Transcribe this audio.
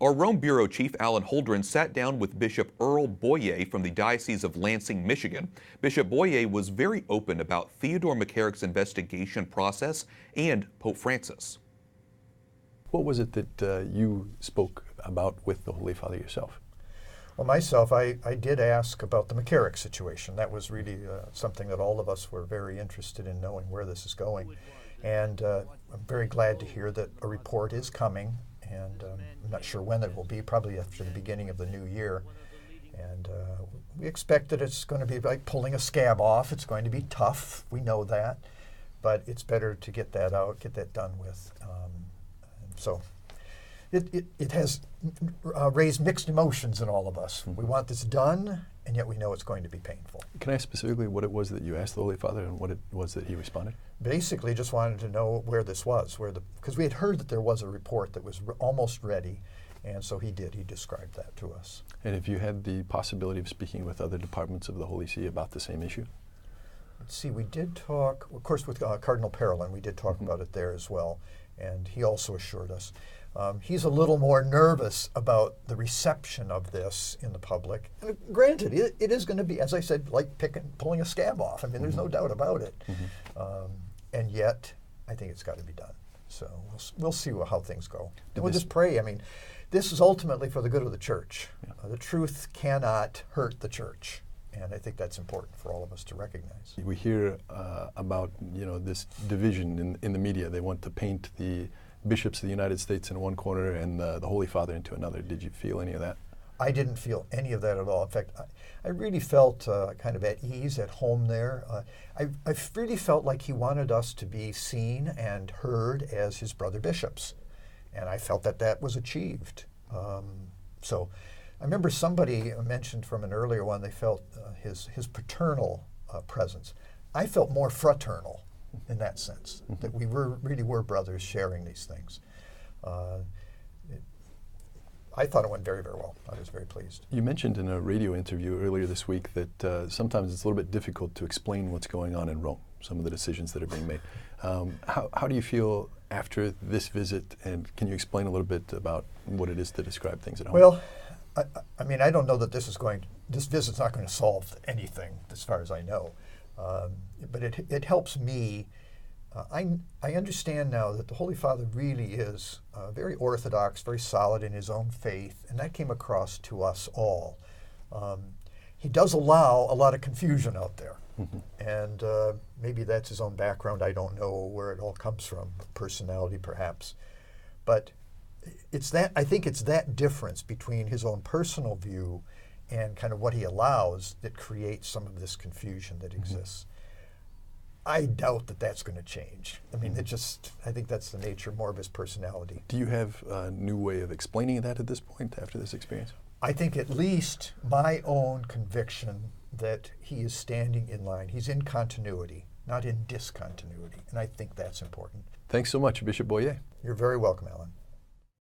Our Rome Bureau Chief Alan Holdren sat down with Bishop Earl Boyea from the Diocese of Lansing, Michigan. Bishop Boyea was very open about Theodore McCarrick's investigation process and Pope Francis. What was it that you spoke about with the Holy Father yourself? Well, myself, I did ask about the McCarrick situation. That was really something that all of us were very interested in knowing where this is going. And I'm very glad to hear that a report is coming, and I'm not sure when it will be, probably after the beginning of the new year. And we expect that it's going to be like pulling a scab off. It's going to be tough, we know that, but it's better to get that out, get that done with. So it has raised mixed emotions in all of us. Mm-hmm. We want this done, and yet we know it's going to be painful. Can I ask specifically what it was that you asked the Holy Father and what it was that he responded? Basically, just wanted to know where this was, because we had heard that there was a report that was almost ready, and so he described that to us. And have you had the possibility of speaking with other departments of the Holy See about the same issue? Let's see, we did talk, of course, with Cardinal Parolin, we did talk about it there as well, and he also assured us. He's a little more nervous about the reception of this in the public. And granted, it is going to be, as I said, like pulling a scab off. I mean, there's no doubt about it. Mm-hmm. And yet, I think it's got to be done. So we'll see how things go. And we'll just pray. I mean, this is ultimately for the good of the church. Yeah. The truth cannot hurt the church. And I think that's important for all of us to recognize. We hear about this division in the media. They want to paint the bishops of the United States in one corner and the Holy Father into another. Did you feel any of that? I didn't feel any of that at all. In fact, I really felt kind of at ease, at home there. I really felt like he wanted us to be seen and heard as his brother bishops. And I felt that was achieved. So I remember somebody mentioned from an earlier one, they felt his paternal presence. I felt more fraternal in that sense, that we really were brothers sharing these things. I thought it went very, very well. I was very pleased. You mentioned in a radio interview earlier this week that sometimes it's a little bit difficult to explain what's going on in Rome, some of the decisions that are being made. How do you feel after this visit, and can you explain a little bit about what it is to describe things at home? Well, I mean, I don't know that this visit's not going to solve anything as far as I know. But it helps me. I understand now that the Holy Father really is very orthodox, very solid in his own faith, and that came across to us all. He does allow a lot of confusion out there, and maybe that's his own background. I don't know where it all comes from, personality perhaps. But I think it's that difference between his own personal view and kind of what he allows that creates some of this confusion that exists. I doubt that that's going to change. I mean, I think that's the nature more of his personality. Do you have a new way of explaining that at this point after this experience? I think at least my own conviction that he is standing in line. He's in continuity, not in discontinuity. And I think that's important. Thanks so much, Bishop Boyea. You're very welcome, Alan.